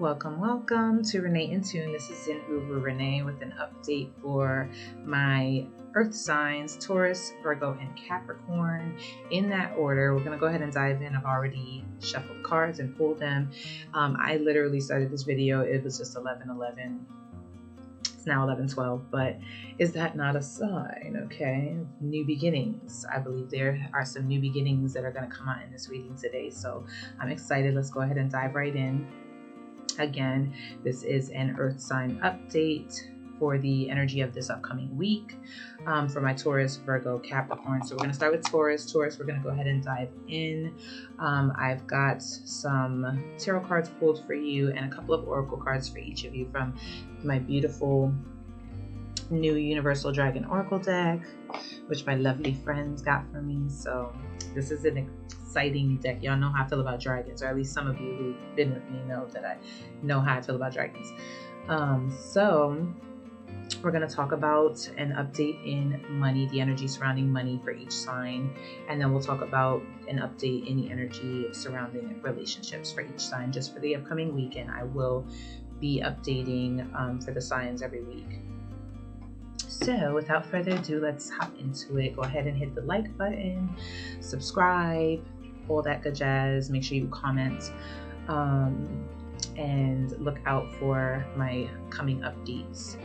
Welcome to Renee in Tune. This is Zin Uru Renee with an update for my earth signs, Taurus, Virgo, and Capricorn. In that order, we're going to go ahead and dive in. I've already shuffled cards and pulled them. I literally started this video. It was just 11:11. It's now 11:12, but is that not a sign? Okay, new beginnings. I believe there are some new beginnings that are going to come out in this reading today. So I'm excited. Let's go ahead and dive right in. Again, this is an earth sign update for the energy of this upcoming week for my Taurus, Virgo, Capricorn. So we're going to start with Taurus. We're going to go ahead and dive in. I've got some tarot cards pulled for you and a couple of oracle cards for each of you from my beautiful new Universal Dragon Oracle deck, which my lovely friends got for me. So this is an exciting deck. Y'all know how I feel about dragons, or at least some of you who've been with me know that I know how I feel about dragons. So we're going to talk about an update in money, the energy surrounding money for each sign, and then we'll talk about an update in the energy surrounding relationships for each sign just for the upcoming week. And I will be updating for the signs every week. So without further ado, let's hop into it. Go ahead and hit the like button, subscribe, all that good jazz. Make sure you comment and look out for my coming updates.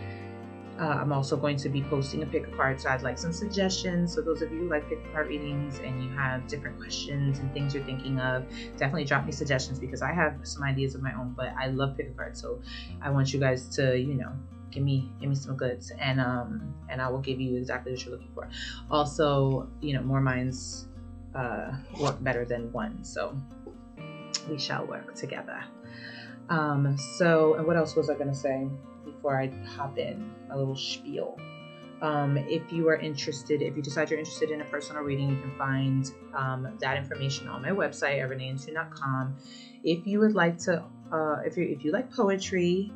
I'm also going to be posting a pick a card, so I'd like some suggestions. So those of you who like pick a card readings and you have different questions and things you're thinking of, definitely drop me suggestions because I have some ideas of my own, but I love pick a card. So I want you guys to, give me some goods, and I will give you exactly what you're looking for. Also, more minds work better than one, so we shall work together. And what else was I gonna say before I hop in? A little spiel. If you decide you're interested in a personal reading, you can find that information on my website at reneeintune.com. If you would like to if you like poetry,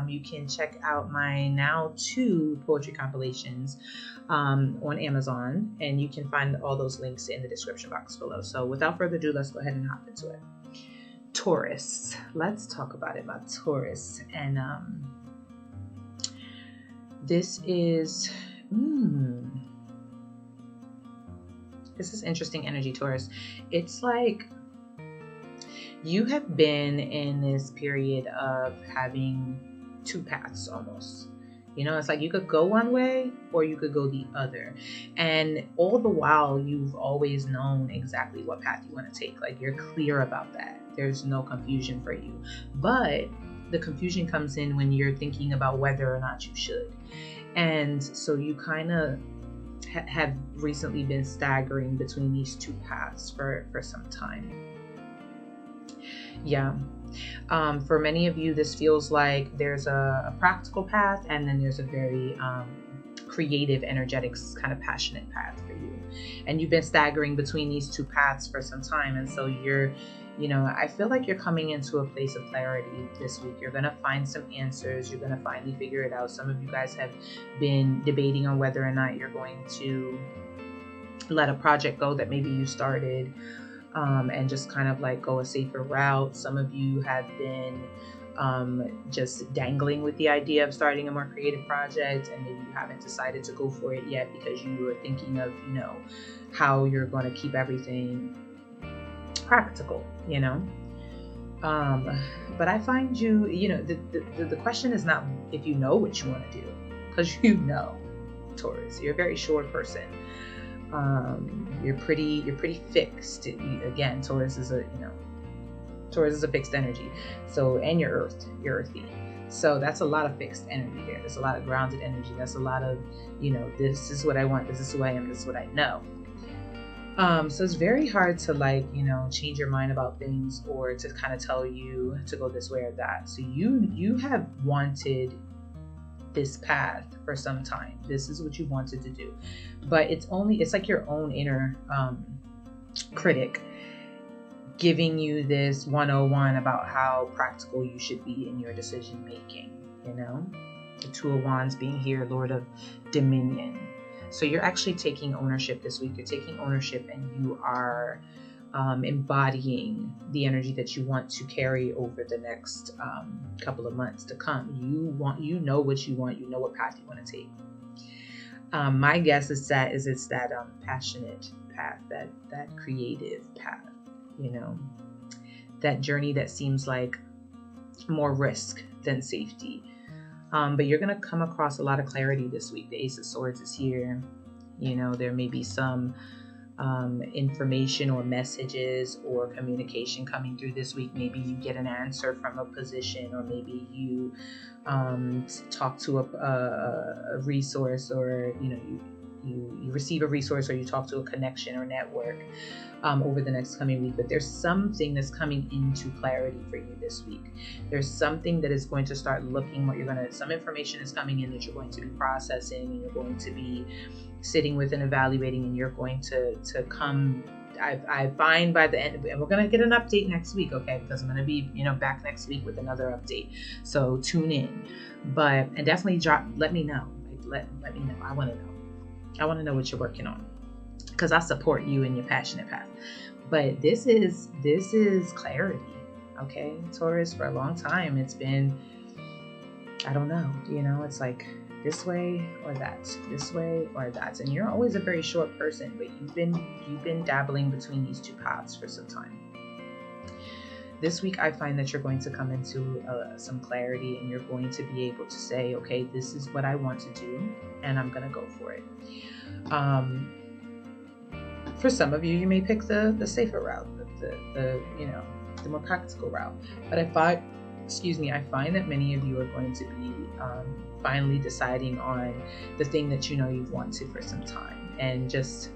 you can check out my now 2 poetry compilations on Amazon, and you can find all those links in the description box below. So without further ado, let's go ahead and hop into it. Taurus. Let's talk about it, about Taurus. And this is interesting energy, Taurus. It's like you have been in this period of having 2 paths almost. It's like you could go one way or you could go the other. And all the while, you've always known exactly what path you want to take. Like, you're clear about that. There's no confusion for you. But the confusion comes in when you're thinking about whether or not you should. And so you kind of have recently been staggering between these 2 paths for some time. Yeah. For many of you, this feels like there's a practical path, and then there's a very creative, energetic, kind of passionate path for you. And you've been staggering between these 2 paths for some time. And so I feel like you're coming into a place of clarity this week. You're going to find some answers. You're going to finally figure it out. Some of you guys have been debating on whether or not you're going to let a project go that maybe you started, and just kind of like go a safer route. Some of you have been just dangling with the idea of starting a more creative project, and maybe you haven't decided to go for it yet because you were thinking of, how you're going to keep everything practical, but I find the question is not if you know what you want to do, because Taurus, you're a very sure person. You're pretty fixed. Again, Taurus is a fixed energy. So, and you're earthy. So that's a lot of fixed energy there. There's a lot of grounded energy. That's a lot of, this is what I want. This is who I am. This is what I know. So it's very hard to change your mind about things, or to kind of tell you to go this way or that. So you have wanted this path for some time. This is what you wanted to do, but it's like your own inner critic giving you this 101 about how practical you should be in your decision making. The 2 of Wands being here, Lord of Dominion. So you're actually taking ownership this week. You're taking ownership, and you are embodying the energy that you want to carry over the next couple of months to come. You know what you want, you know what path you want to take. My guess is that it's that passionate path, that creative path, that journey that seems like more risk than safety. But you're going to come across a lot of clarity this week. The Ace of Swords is here. There may be some information or messages or communication coming through this week. Maybe you get an answer from a position, or maybe you talk to a resource, or you receive a resource, or you talk to a connection or network over the next coming week. But there's something that's coming into clarity for you this week. There's something that is going to start looking what some information is coming in that you're going to be processing, and you're going to be sitting with and evaluating, and you're going to come. I find by the end, and we're going to get an update next week, okay? Because I'm going to be, back next week with another update. So tune in, and definitely let me know. Let me know. I want to know what you're working on, because I support you in your passionate path. But this is clarity, okay? Taurus, for a long time, it's been, I don't know, it's like this way or that, and you're always a very short person, but you've been dabbling between these two paths for some time. This week, I find that you're going to come into some clarity, and you're going to be able to say, okay, this is what I want to do, and I'm going to go for it. For some of you, you may pick the safer route, the more practical route. But I find that many of you are going to be finally deciding on the thing that you've wanted for some time, and just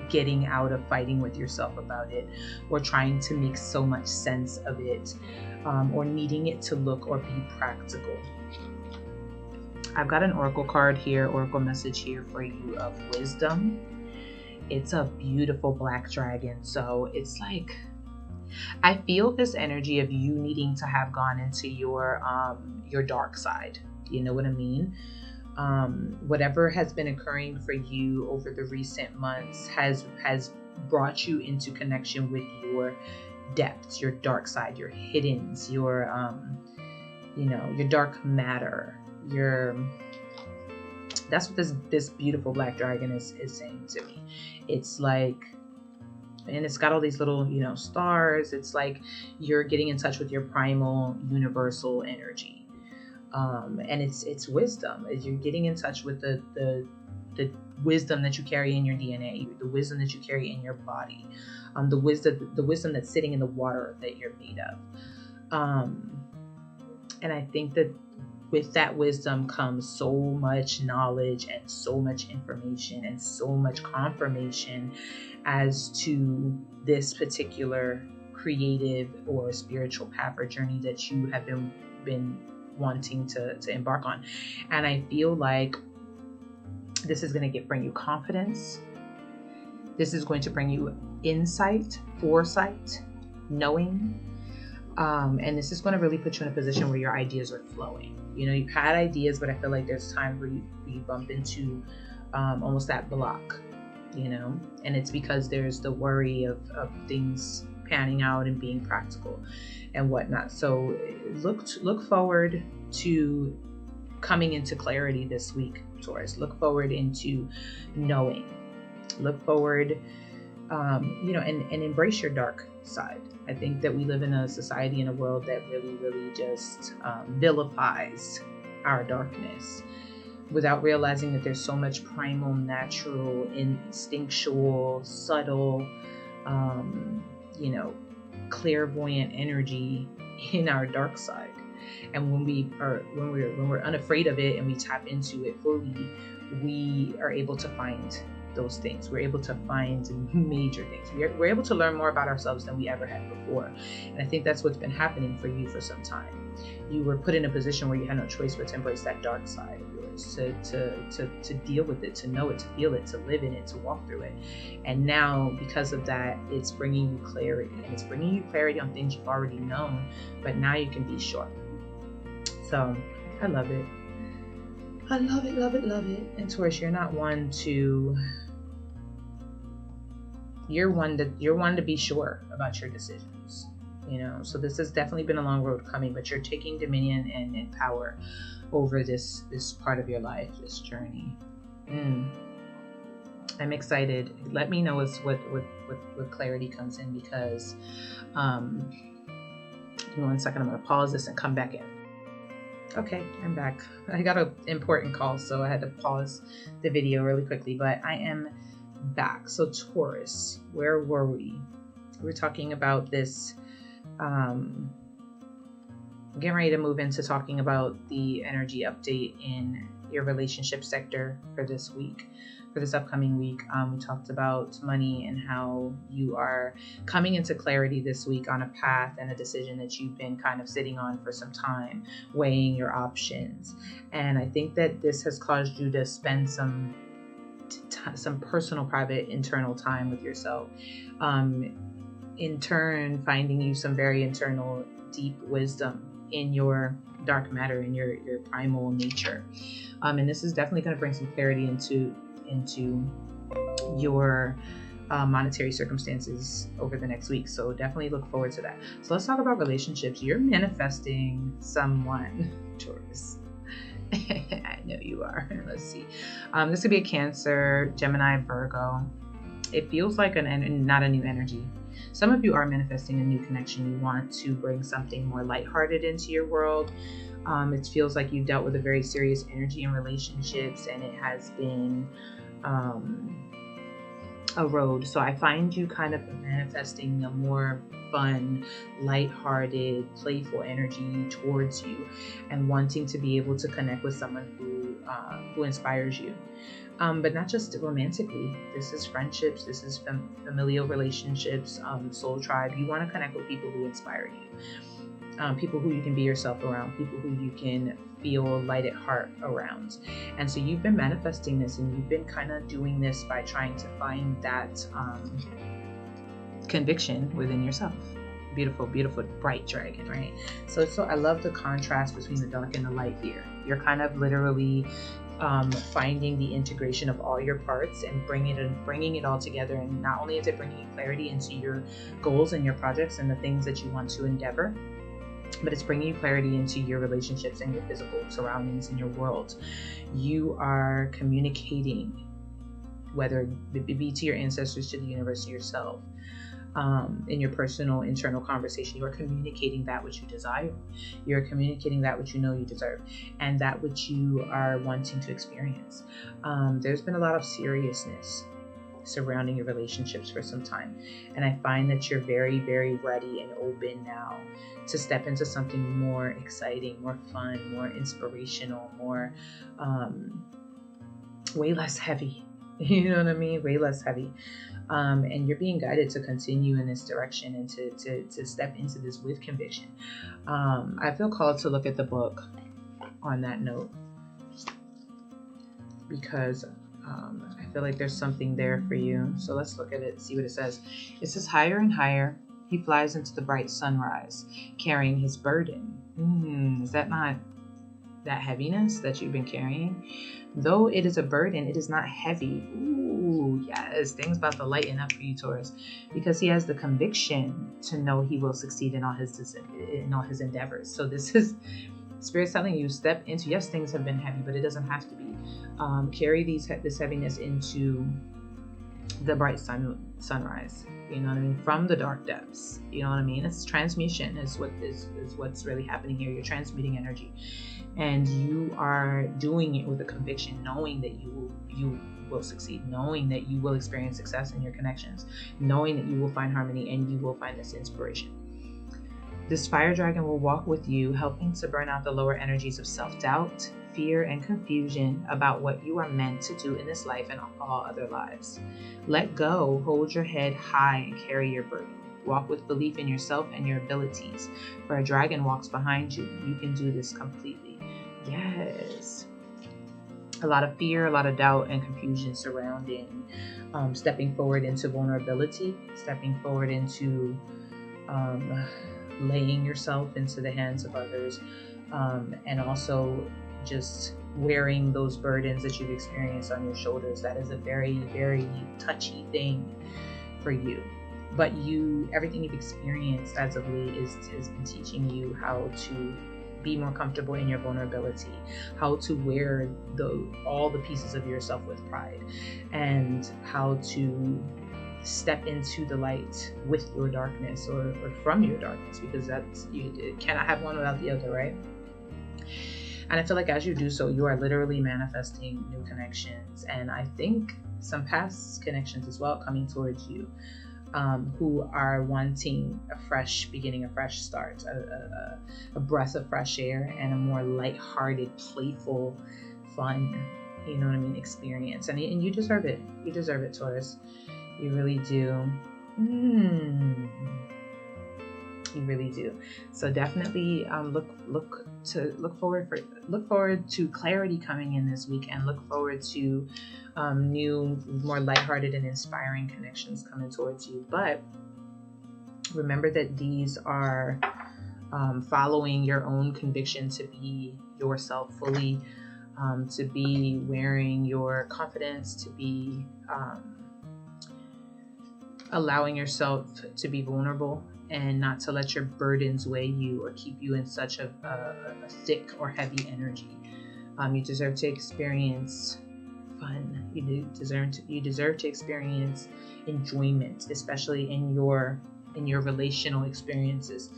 getting out of fighting with yourself about it, or trying to make so much sense of it, or needing it to look or be practical. I've got an oracle card here, oracle message here for you of wisdom. It's a beautiful black dragon. So it's like, I feel this energy of you needing to have gone into your dark side. You know what I mean? Whatever has been occurring for you over the recent months has brought you into connection with your depths, your dark side, your hiddens, your dark matter. That's what this beautiful black dragon is saying to me. It's like, and it's got all these little, stars. It's like you're getting in touch with your primal universal energy. And it's wisdom. You're getting in touch with the wisdom that you carry in your DNA, the wisdom that you carry in your body, the wisdom that's sitting in the water that you're made of. And I think that with that wisdom comes so much knowledge and so much information and so much confirmation as to this particular creative or spiritual path or journey that you have been wanting to embark on. And I feel like this is going to bring you confidence. This is going to bring you insight, foresight, knowing. And this is going to really put you in a position where your ideas are flowing. You've had ideas, but I feel like there's times where you bump into almost that block, and it's because there's the worry of things panning out and being practical and whatnot. So look forward to coming into clarity this week, Taurus. Look forward into knowing. Look forward, and embrace your dark side. I think that we live in a society and a world that really, really just vilifies our darkness without realizing that there's so much primal, natural, instinctual, subtle, clairvoyant energy in our dark side. And when we're unafraid of it and we tap into it fully, we are able to find those things. We're able to find major things. We're able to learn more about ourselves than we ever had before. And I think that's what's been happening for you for some time. You were put in a position where you had no choice but to embrace that dark side of yours, to deal with it, to know it, to feel it, to live in it, to walk through it. And now, because of that, it's bringing you clarity. And it's bringing you clarity on things you've already known, but now you can be sure. So I love it. I love it, love it, love it. And Taurus, you're not one to you're one to be sure about your decisions. So this has definitely been a long road coming, but you're taking dominion and power over this part of your life, this journey. I'm excited. Let me know what clarity comes in, because give me 1 second. I'm going to pause this and come back in. Okay, I'm back. I got an important call, so I had to pause the video really quickly, but I am back. So Taurus, where were we? We were talking about this, getting ready to move into talking about the energy update in your relationship sector for this week, for this upcoming week. We talked about money and how you are coming into clarity this week on a path and a decision that you've been kind of sitting on for some time, weighing your options. And I think that this has caused you to spend some personal, private, internal time with yourself. In turn, finding you some very internal, deep wisdom in your dark matter, in your primal nature. And this is definitely going to bring some clarity into your monetary circumstances over the next week. So definitely look forward to that. So let's talk about relationships. You're manifesting someone, Taurus. I know you are. Let's see. This could be a Cancer, Gemini, Virgo. It feels like not a new energy. Some of you are manifesting a new connection. You want to bring something more lighthearted into your world. It feels like you've dealt with a very serious energy in relationships, and it has been a road. So I find you kind of manifesting a more fun, lighthearted, playful energy towards you, and wanting to be able to connect with someone who inspires you. But not just romantically. This is friendships. This is familial relationships, soul tribe. You want to connect with people who inspire you, people who you can be yourself around, people who you can feel light at heart around. And so you've been manifesting this, and you've been kind of doing this by trying to find that conviction within yourself. Beautiful, beautiful, bright dragon, right? So I love the contrast between the dark and the light here. You're kind of literally finding the integration of all your parts and bringing it all together. And not only is it bringing you clarity into your goals and your projects and the things that you want to endeavor, but it's bringing you clarity into your relationships and your physical surroundings in your world. You are communicating, whether it be to your ancestors, to the universe, to yourself. In your personal internal conversation, you are communicating that which you desire. You're communicating that which you know you deserve, and that which you are wanting to experience. There's been a lot of seriousness surrounding your relationships for some time, and I find that you're very, very ready and open now to step into something more exciting, more fun, more inspirational, more way less heavy. You know what I mean? Way less heavy. And you're being guided to continue in this direction and to step into this with conviction. I feel called to look at the book on that note, because I feel like there's something there for you. So let's look at it, see what it says. It says, higher and higher, he flies into the bright sunrise, carrying his burden. Is that not that heaviness that you've been carrying? Though it is a burden, it is not heavy. Ooh, yes, things about to lighten up for you, Taurus, because he has the conviction to know he will succeed in all his endeavors. So this is Spirit's telling you, step into, yes, things have been heavy, but it doesn't have to be. Carry this heaviness into the bright sunrise. You know what I mean? From the dark depths. You know what I mean? It's transmutation is what's really happening here. You're transmuting energy, and you are doing it with a conviction, knowing that you will succeed, knowing that you will experience success in your connections, knowing that you will find harmony and you will find this inspiration. This fire dragon will walk with you, helping to burn out the lower energies of self-doubt, fear, and confusion about what you are meant to do in this life and all other lives. Let go, hold your head high, and carry your burden. Walk with belief in yourself and your abilities, for a dragon walks behind you. You can do this completely. Yes. A lot of fear, a lot of doubt and confusion surrounding stepping forward into vulnerability, stepping forward into laying yourself into the hands of others, and also just wearing those burdens that you've experienced on your shoulders. That is a very, very touchy thing for you. But everything you've experienced as of late has been teaching you how to be more comfortable in your vulnerability, how to wear all the pieces of yourself with pride, and how to step into the light with your darkness or from your darkness, because you cannot have one without the other, right? And I feel like as you do so, you are literally manifesting new connections, and I think some past connections as well coming towards you, who are wanting a fresh beginning, a fresh start, a breath of fresh air, and a more lighthearted, playful, fun, you know what I mean, experience. And you deserve it. You deserve it, Taurus. You really do. You really do. So definitely look forward to clarity coming in this week, and look forward to new, more lighthearted and inspiring connections coming towards you. But remember that these are following your own conviction to be yourself fully, to be wearing your confidence, to be allowing yourself to be vulnerable, and not to let your burdens weigh you or keep you in such a thick or heavy energy. You deserve to experience fun. You deserve to experience enjoyment, especially in your relational experiences.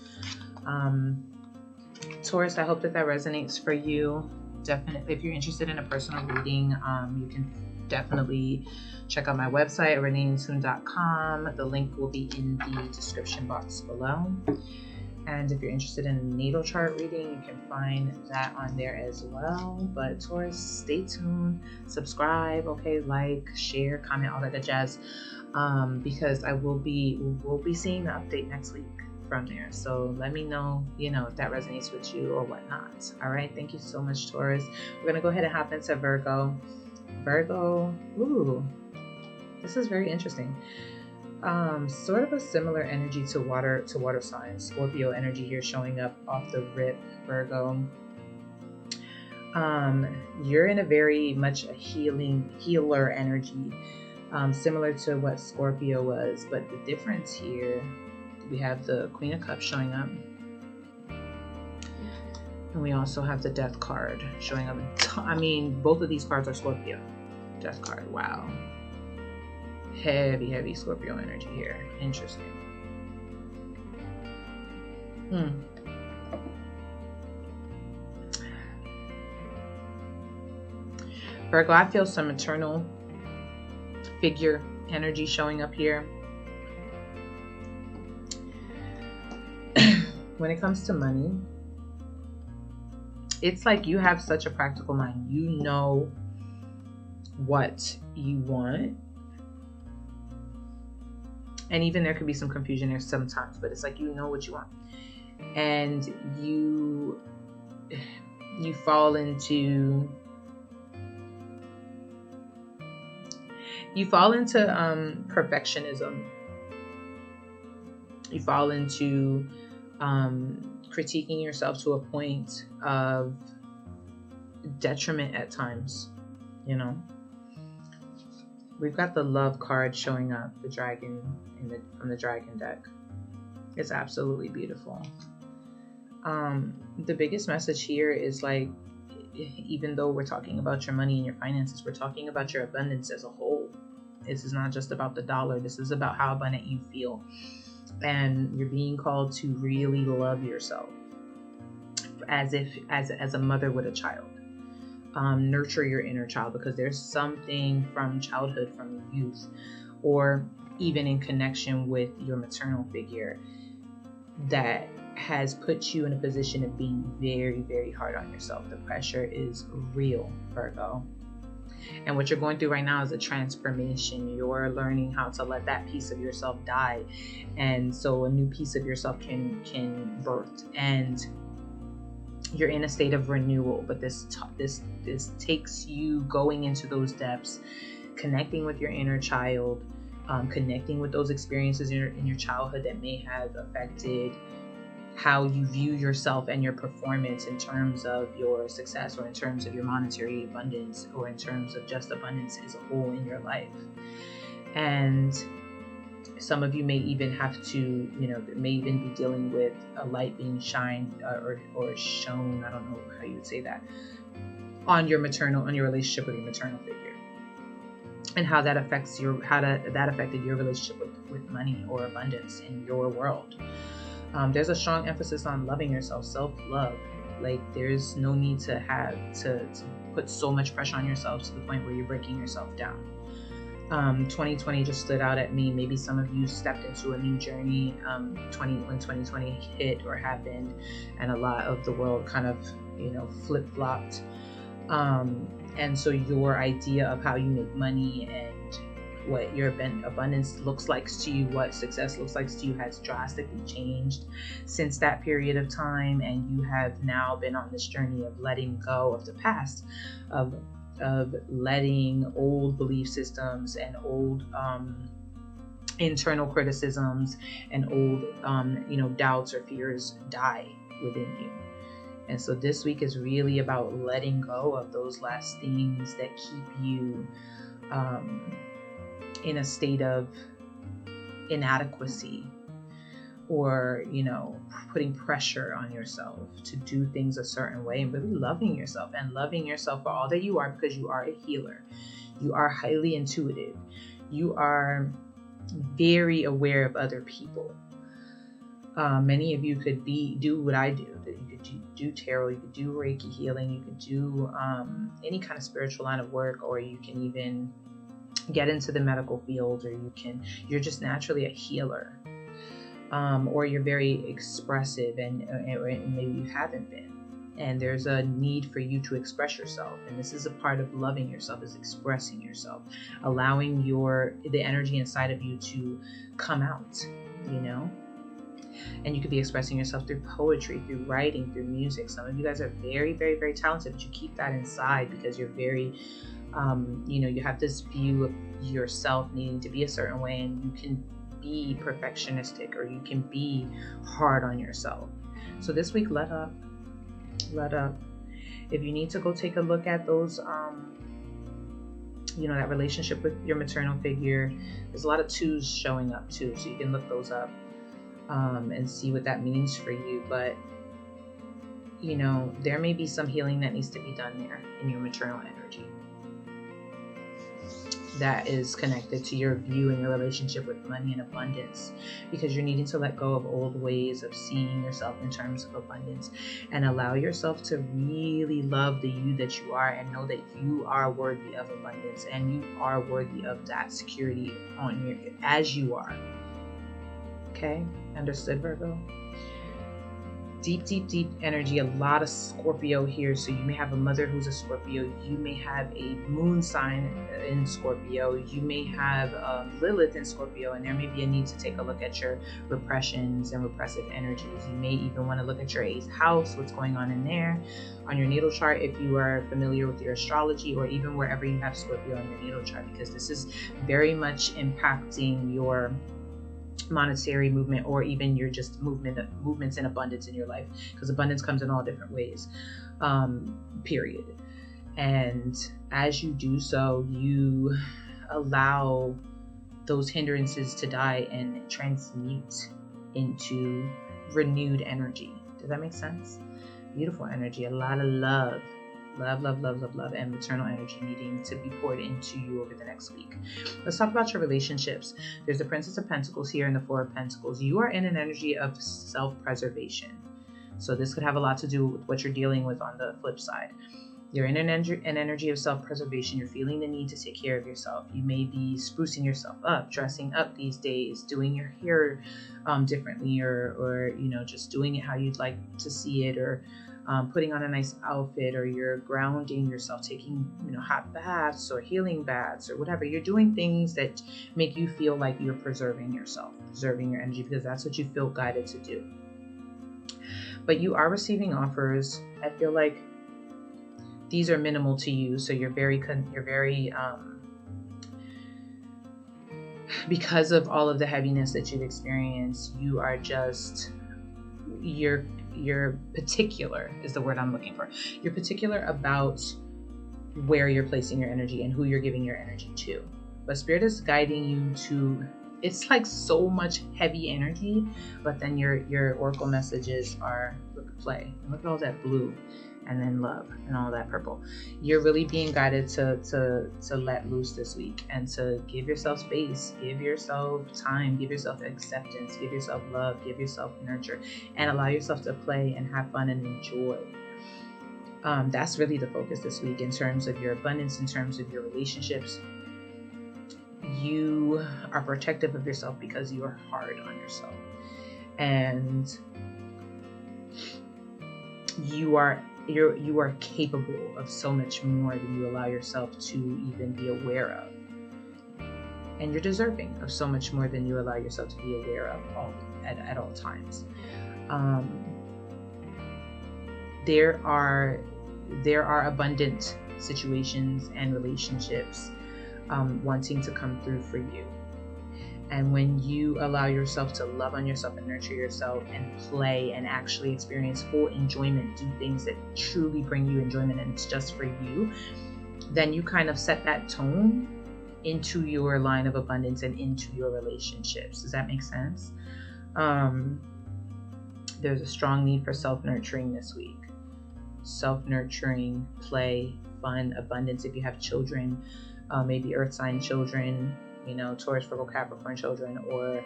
Taurus, I hope that resonates for you. Definitely, if you're interested in a personal reading, you can definitely check out my website, reneeandsoon.com. The link will be in the description box below. And if you're interested in a natal chart reading, you can find that on there as well. But Taurus, stay tuned, subscribe, okay, like, share, comment, all that good jazz, because we'll be seeing the update next week from there. So let me know, if that resonates with you or whatnot. All right, thank you so much, Taurus. We're gonna go ahead and hop into Virgo. Ooh, this is very interesting. Sort of a similar energy to water signs. Scorpio energy here showing up off the rip, Virgo. You're in a very much a healer energy, similar to what Scorpio was, but the difference here, we have the Queen of Cups showing up, and we also have the Death card showing up. I mean, both of these cards are Scorpio. Death card, wow. Heavy Scorpio energy here. Interesting. Virgo, I feel some maternal figure energy showing up here. When it comes to money, it's like you have such a practical mind. You know what you want. And even there could be some confusion there sometimes, but it's like you know what you want. And you fall into perfectionism. You fall into critiquing yourself to a point of detriment at times, We've got the Love card showing up, the dragon from the dragon deck. It's absolutely beautiful. The biggest message here is like, even though we're talking about your money and your finances, we're talking about your abundance as a whole. This is not just about the dollar. This is about how abundant you feel. And you're being called to really love yourself as a mother with a child. Nurture your inner child, because there's something from childhood, from youth, or even in connection with your maternal figure that has put you in a position of being very, very hard on yourself. The pressure is real, Virgo. And what you're going through right now is a transformation. You're learning how to let that piece of yourself die, and so a new piece of yourself can birth. And you're in a state of renewal, but this takes you going into those depths, connecting with your inner child, connecting with those experiences in your childhood that may have affected how you view yourself and your performance in terms of your success, or in terms of your monetary abundance, or in terms of just abundance as a whole in your life. And Some of you may even have to, may even be dealing with a light being shined or shown, I don't know how you would say that, on your relationship with your maternal figure, and how that affected your relationship with money or abundance in your world. There's a strong emphasis on loving yourself, self-love. Like, there's no need to put so much pressure on yourself to the point where you're breaking yourself down. 2020 just stood out at me. Maybe some of you stepped into a new journey when 2020 hit or happened, and a lot of the world kind of, flip-flopped. And so your idea of how you make money and what your abundance looks like to you, what success looks like to you, has drastically changed since that period of time. And you have now been on this journey of letting go of the past, of letting old belief systems and old internal criticisms and old doubts or fears die within you. And so this week is really about letting go of those last things that keep you in a state of inadequacy, or putting pressure on yourself to do things a certain way, and really loving yourself for all that you are, because you are a healer. You are highly intuitive. You are very aware of other people. Many of you could do what I do. That you could do tarot, you could do Reiki healing, you could do any kind of spiritual line of work, or you can even get into the medical field, or you're just naturally a healer. Or you're very expressive, and maybe you haven't been. And there's a need for you to express yourself. And this is a part of loving yourself, is expressing yourself, allowing the energy inside of you to come out, And you could be expressing yourself through poetry, through writing, through music. Some of you guys are very, very, very talented, but you keep that inside because you're very, you have this view of yourself needing to be a certain way, and you can be perfectionistic, or you can be hard on yourself. So this week, let up. If you need to go take a look at those, that relationship with your maternal figure, there's a lot of twos showing up too, so you can look those up and see what that means for you. But there may be some healing that needs to be done there in your maternal energy that is connected to your view and your relationship with money and abundance, because you're needing to let go of old ways of seeing yourself in terms of abundance, and allow yourself to really love the you that you are, and know that you are worthy of abundance, and you are worthy of that security as you are. Okay, understood, Virgo? Deep, deep, deep energy. A lot of Scorpio here. So you may have a mother who's a Scorpio. You may have a moon sign in Scorpio. You may have Lilith in Scorpio, and there may be a need to take a look at your repressions and repressive energies. You may even want to look at your 8th house, what's going on in there on your natal chart, if you are familiar with your astrology, or even wherever you have Scorpio on your natal chart, because this is very much impacting your monetary movement, or even your just movements in abundance in your life, because abundance comes in all different ways, period. And as you do so, you allow those hindrances to die and transmute into renewed energy. Does that make sense? Beautiful energy, a lot of love, and maternal energy needing to be poured into you over the next week. Let's talk about your relationships. There's the Princess of Pentacles here and the Four of Pentacles. You are in an energy of self-preservation. So this could have a lot to do with what you're dealing with on the flip side. You're in an energy of self-preservation. You're feeling the need to take care of yourself. You may be sprucing yourself up, dressing up these days, doing your hair differently, or just doing it how you'd like to see it, or putting on a nice outfit, or you're grounding yourself, taking hot baths or healing baths or whatever. You're doing things that make you feel like you're preserving yourself, preserving your energy, because that's what you feel guided to do. But you are receiving offers. I feel like these are minimal to you, so you're very because of all of the heaviness that you've experienced, you are just you're particular is the word I'm looking for. You're particular about where you're placing your energy and who you're giving your energy to. But Spirit is guiding you to it's like so much heavy energy, but then your oracle messages are look at all that blue, and then love and all that purple. You're really being guided to let loose this week and to give yourself space, give yourself time, give yourself acceptance, give yourself love, give yourself nurture, and allow yourself to play and have fun and enjoy. That's really the focus this week in terms of your abundance, in terms of your relationships. You are protective of yourself because you are hard on yourself, and you are capable of so much more than you allow yourself to even be aware of, and you're deserving of so much more than you allow yourself to be aware of at all times. There are abundant situations and relationships wanting to come through for you. And when you allow yourself to love on yourself and nurture yourself and play and actually experience full enjoyment, do things that truly bring you enjoyment and it's just for you, then you kind of set that tone into your line of abundance and into your relationships. Does that make sense? There's a strong need for self-nurturing this week. Self-nurturing, play, fun, abundance. If you have children, maybe earth sign children, Taurus, Virgo, Capricorn children, or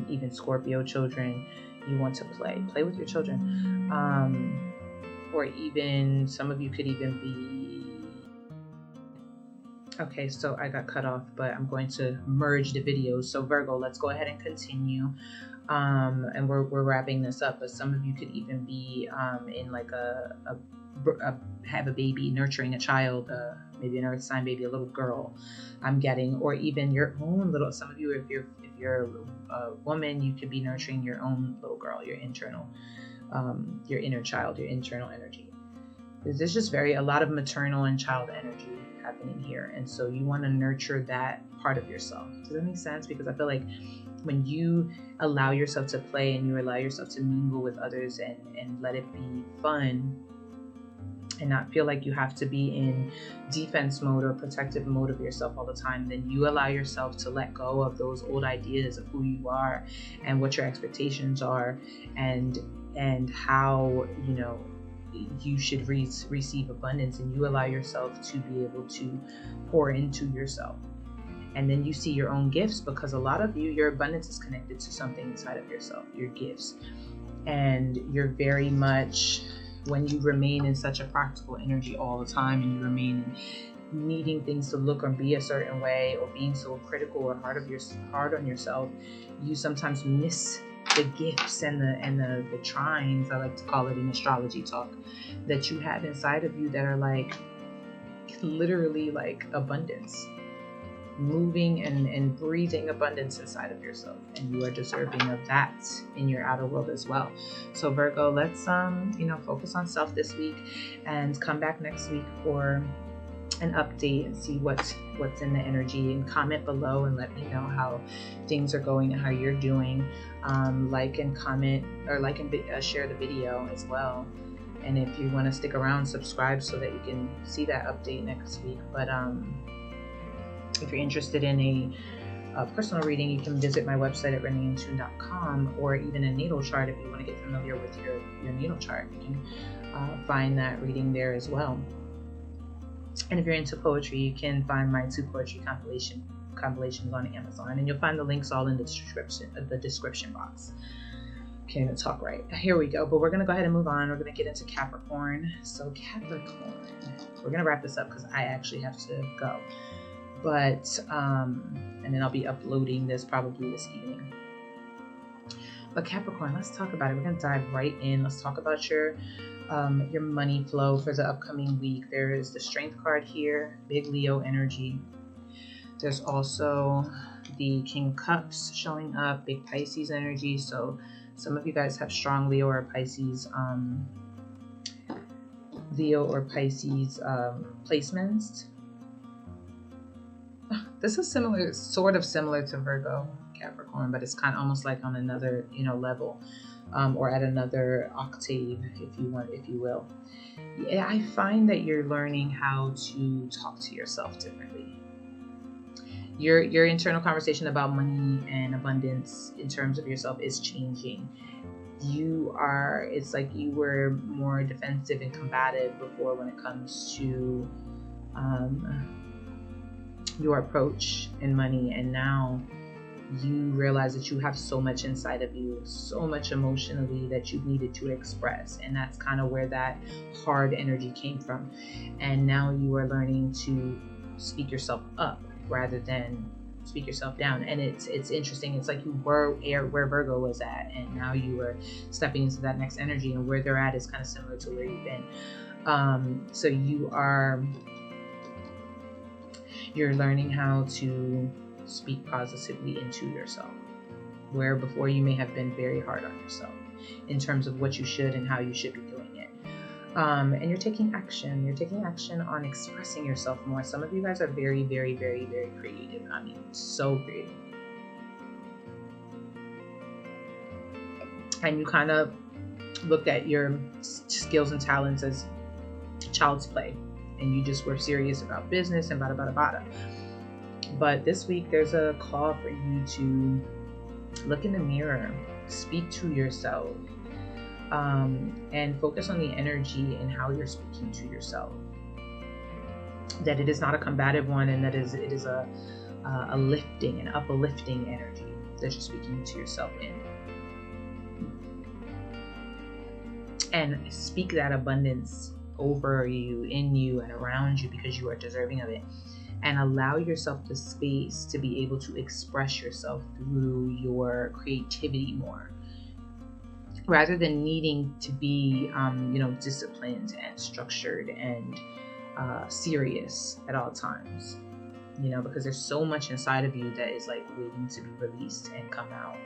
even Scorpio children, you want to play with your children, or even some of you could even be, okay, so I got cut off, but I'm going to merge the videos. So Virgo, let's go ahead and continue, and we're wrapping this up, but some of you could even be in like have a baby, nurturing a child, maybe an earth sign baby, a little girl, I'm getting, or even your own little, some of you, if you're a woman, you could be nurturing your own little girl, your internal, your inner child, your internal energy. There's just a lot of maternal and child energy happening here, and so you want to nurture that part of yourself. Does that make sense? Because I feel like when you allow yourself to play and you allow yourself to mingle with others and let it be fun, and not feel like you have to be in defense mode or protective mode of yourself all the time, then you allow yourself to let go of those old ideas of who you are and what your expectations are, and how you should receive abundance, and you allow yourself to be able to pour into yourself. And then you see your own gifts, because a lot of you, your abundance is connected to something inside of yourself, your gifts. And you're very much, when you remain in such a practical energy all the time, and you remain in needing things to look or be a certain way, or being so critical or hard on yourself, you sometimes miss the gifts and the trines, I like to call it in astrology talk, that you have inside of you that are like literally like abundance, moving and breathing abundance inside of yourself, and you are deserving of that in your outer world as well. So Virgo, let's focus on self this week, and come back next week for an update and see what's in the energy, and comment below and let me know how things are going and how you're doing. Like and comment, or like and share the video as well. And if you want to stick around, subscribe so that you can see that update next week. But if you're interested in a personal reading, you can visit my website at reneeintune.com, or even a natal chart. If you want to get familiar with your natal chart, you can find that reading there as well. And if you're into poetry, you can find my 2 poetry compilations on Amazon, and you'll find the links all in the description box. Can't even talk right. Here we go. But we're going to go ahead and move on. We're going to get into Capricorn. So Capricorn, we're going to wrap this up because I actually have to go. But, and then I'll be uploading this probably this evening. But Capricorn, let's talk about it. We're going to dive right in. Let's talk about your money flow for the upcoming week. There is the Strength card here, big Leo energy. There's also the King of Cups showing up, big Pisces energy. So some of you guys have strong Leo or Pisces placements. This is sort of similar to Virgo, Capricorn, but it's kind of almost like on another, level, or at another octave, if you will. Yeah, I find that you're learning how to talk to yourself differently. your internal conversation about money and abundance in terms of yourself is changing. It's like you were more defensive and combative before when it comes to your approach in money, and now you realize that you have so much inside of you, so much emotionally that you needed to express, and that's kind of where that hard energy came from. And now you are learning to speak yourself up rather than speak yourself down. And it's interesting. It's like you were where Virgo was at, and now you are stepping into that next energy, and where they're at is kind of similar to where you've been. So you're learning how to speak positively into yourself, where before you may have been very hard on yourself in terms of what you should and how you should be doing it. And you're taking action. You're taking action on expressing yourself more. Some of you guys are very, very, very, very creative. I mean, so creative. And you kind of looked at your skills and talents as child's play, and you just were serious about business and bada bada bada. But this week there's a call for you to look in the mirror, speak to yourself, and focus on the energy and how you're speaking to yourself. That it is not a combative one, and that it is a lifting, an uplifting energy that you're speaking to yourself in. And speak that abundance over you, in you, and around you, because you are deserving of it. And allow yourself the space to be able to express yourself through your creativity more, rather than needing to be, disciplined and structured and serious at all times. Because there's so much inside of you that is like waiting to be released and come out.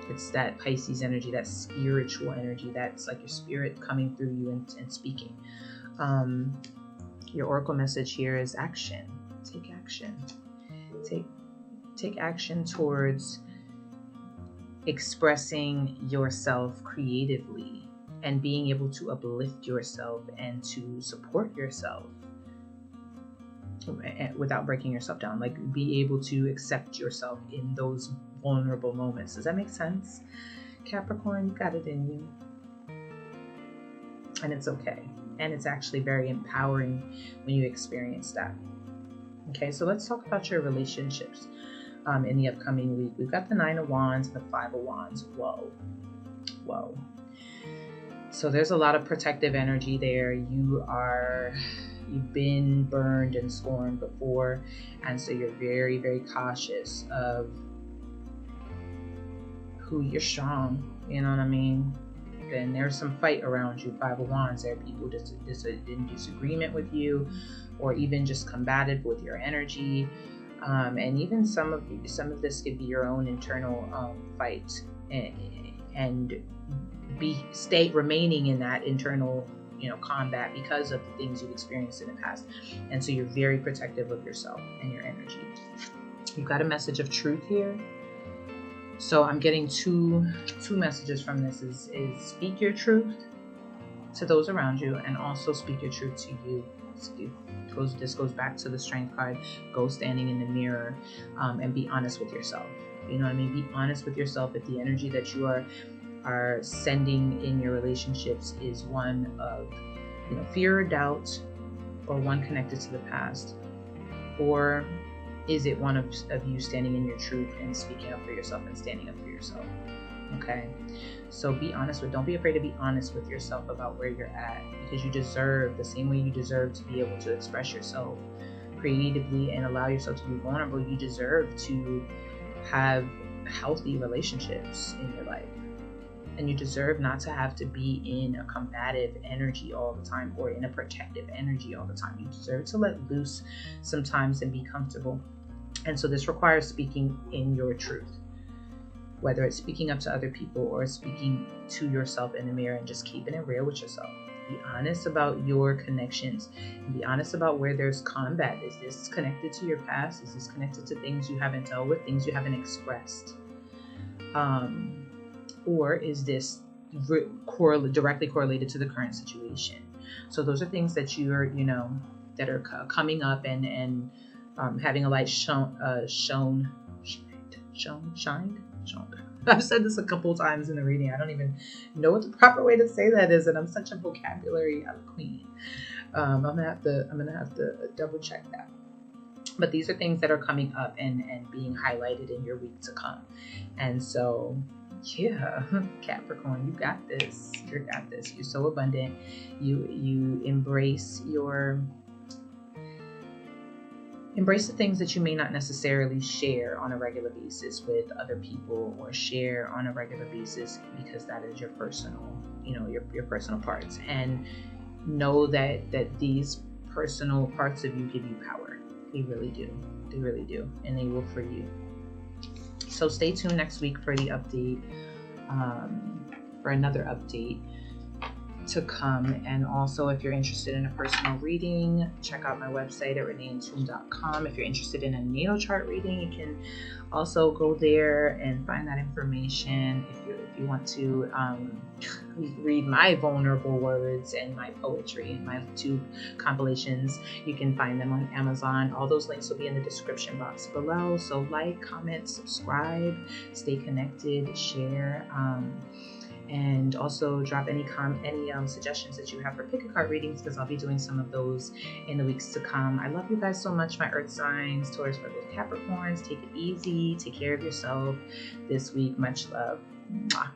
It's that Pisces energy, that spiritual energy. That's like your spirit coming through you and speaking. Your oracle message here is action. Take action. Take action towards expressing yourself creatively and being able to uplift yourself and to support yourself without breaking yourself down. Like, be able to accept yourself in those vulnerable moments. Does that make sense? Capricorn, you got it in you. And it's okay. And it's actually very empowering when you experience that. Okay, so let's talk about your relationships in the upcoming week. We've got the 9 of Wands and the 5 of Wands. Whoa. So there's a lot of protective energy there. You've been burned and scorned before, and so you're very, very cautious of who you're strong. You know what I mean? Then there's some fight around you. 5 of Wands. There are people in disagreement with you, or even just combative with your energy, and even some of this could be your own internal fight, and remaining in that internal combat because of the things you've experienced in the past. And so you're very protective of yourself and your energy. You've got a message of truth here. So I'm getting two messages from this is speak your truth to those around you, and also speak your truth to you. This goes back to the Strength card. Go standing in the mirror and be honest with yourself. You know what I mean? Be honest with yourself. If the energy that you are sending in your relationships is one of fear or doubt, or one connected to the past, or is it one of you standing in your truth and speaking up for yourself and standing up for yourself? Okay, so don't be afraid to be honest with yourself about where you're at, because you deserve, the same way you deserve to be able to express yourself creatively and allow yourself to be vulnerable, you deserve to have healthy relationships in your life. And you deserve not to have to be in a combative energy all the time, or in a protective energy all the time. You deserve to let loose sometimes and be comfortable. And so this requires speaking in your truth, whether it's speaking up to other people or speaking to yourself in the mirror and just keeping it real with yourself. Be honest about your connections, and be honest about where there's combat. Is this connected to your past? Is this connected to things you haven't dealt with, things you haven't expressed? Or is this directly correlated to the current situation? So those are things that you're, that are coming up and having a light shined. I've said this a couple times in the reading. I don't even know what the proper way to say that is, and I'm such a vocabulary queen. I'm gonna have to double check that. But these are things that are coming up and being highlighted in your week to come. And so, yeah, Capricorn, you got this. You got this. You're so abundant. You embrace the things that you may not necessarily share on a regular basis with other people, or share on a regular basis, because that is your personal, your personal parts. And know that these personal parts of you give you power. They really do. They really do. And they will for you. So stay tuned next week for the update, for another update to come. And also, if you're interested in a personal reading, check out my website at reneeandtoom.com. If you're interested in a natal chart reading, you can also go there and find that information. If you want to read my vulnerable words and my poetry and my 2 compilations, you can find them on Amazon. All those links will be in the description box below. So like, comment, subscribe, stay connected, share, and also drop any suggestions that you have for pick a card readings, because I'll be doing some of those in the weeks to come. I love you guys so much, my earth signs, Taurus, Virgo, Capricorns. Take it easy. Take care of yourself this week. Much love. Mwah.